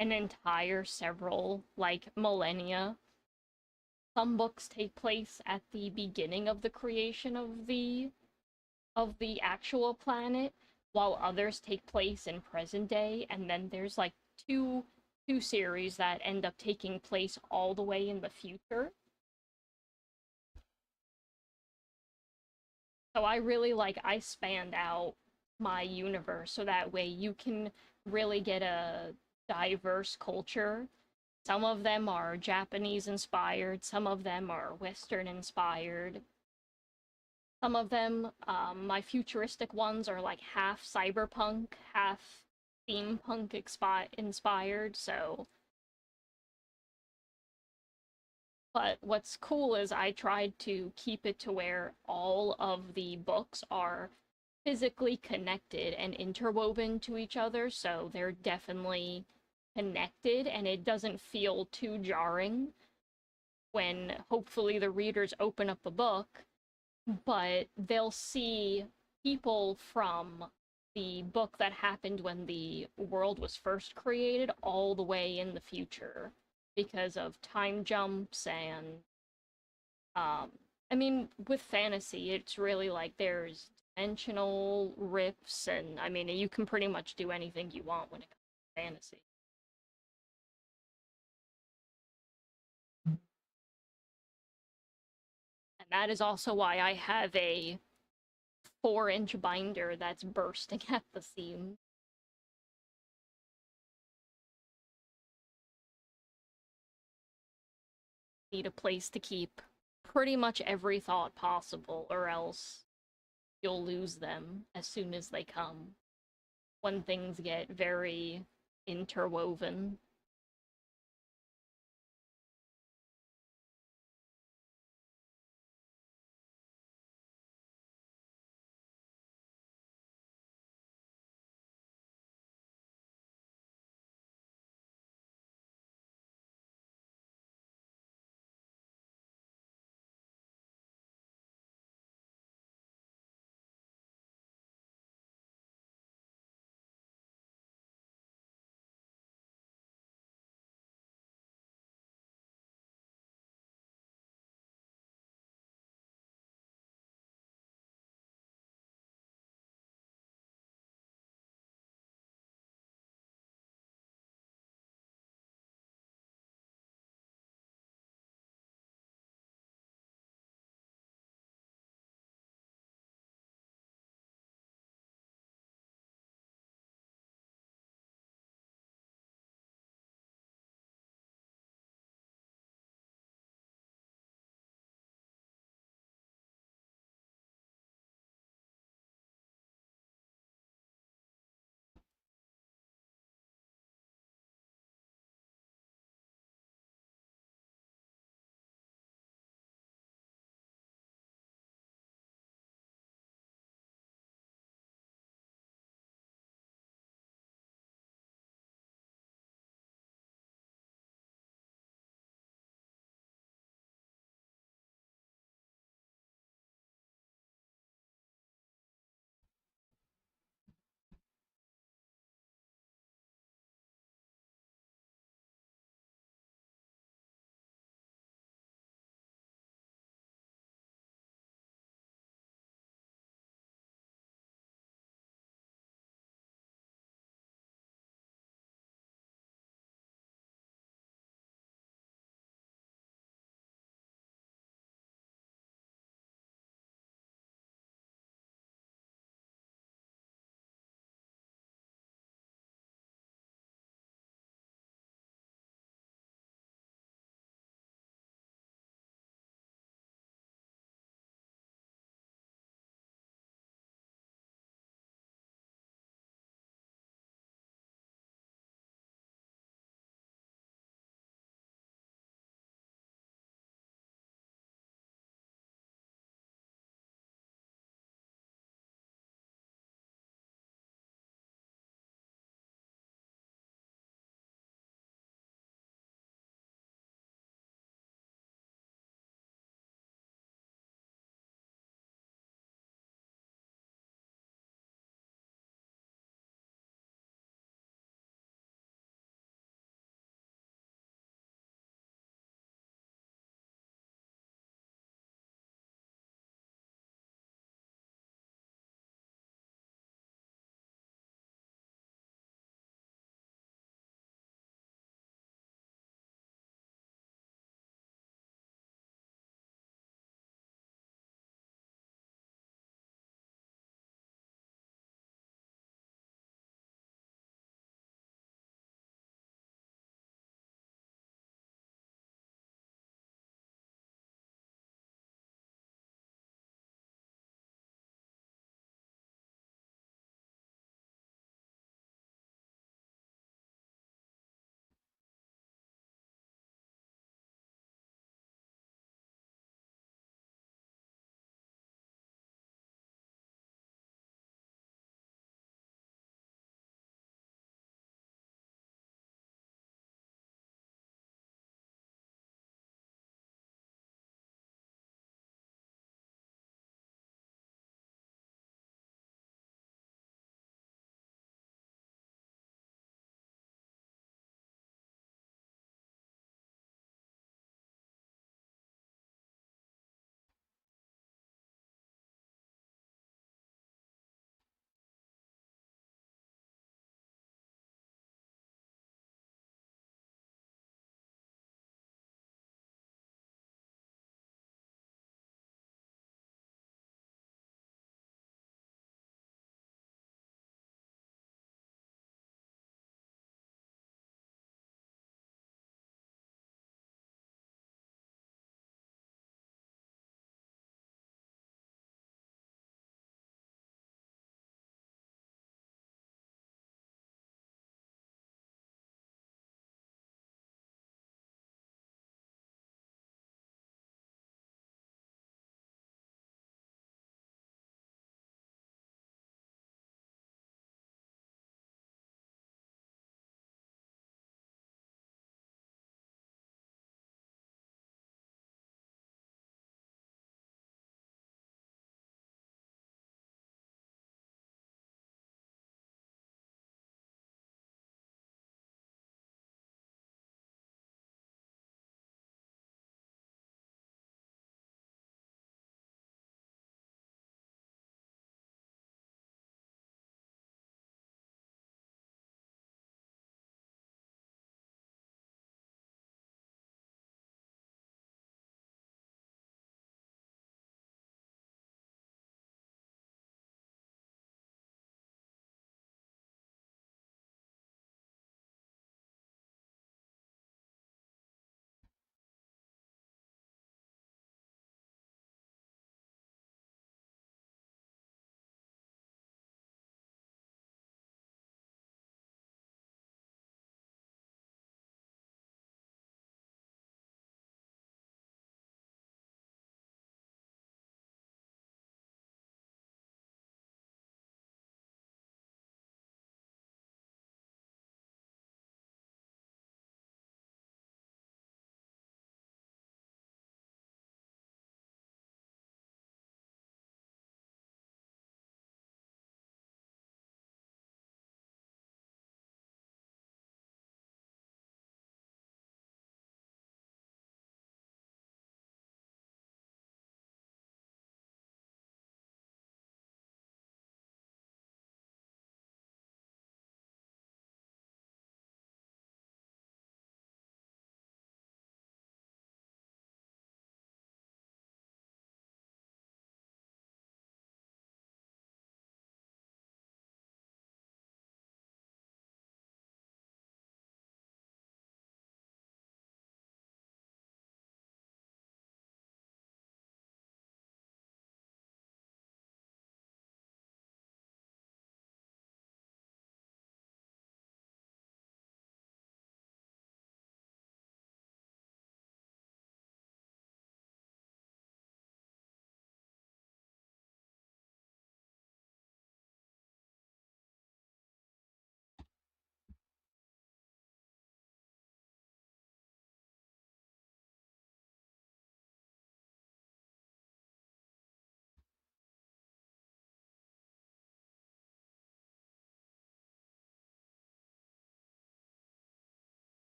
an entire several like millennia. Some books take place at the beginning of the creation of the actual planet, while others take place in present day, and then there's like two series that end up taking place all the way in the future. So I really like I spanned out my universe so that way you can really get a diverse culture. Some of them are Japanese inspired, some of them are Western inspired. Some of them, my futuristic ones are like half cyberpunk, half steampunk inspired. So, but what's cool is I tried to keep it to where all of the books are physically connected and interwoven to each other, so they're definitely connected and it doesn't feel too jarring when hopefully the readers open up a book, but they'll see people from the book that happened when the world was first created all the way in the future because of time jumps and um I mean with fantasy it's really like there's dimensional rifts and I mean you can pretty much do anything you want when it comes to fantasy. And that is also why I have a 4-inch binder that's bursting at the seams. Need a place to keep pretty much every thought possible, or else you'll lose them as soon as they come. When things get very interwoven.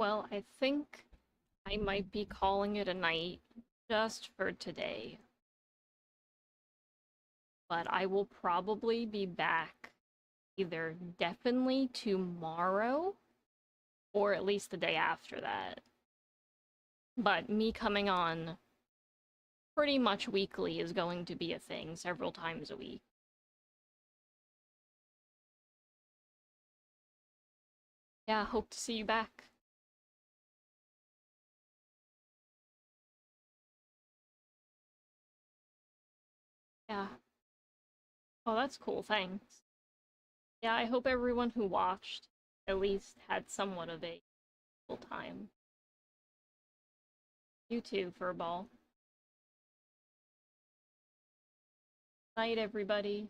Well, I think I might be calling it a night just for today. But I will probably be back either definitely tomorrow or at least the day after that. But me coming on pretty much weekly is going to be a thing several times a week. Yeah, hope to see you back. Yeah. Oh, that's cool, thanks. Yeah, I hope everyone who watched at least had somewhat of a cool time. You too, Furball. Night, everybody.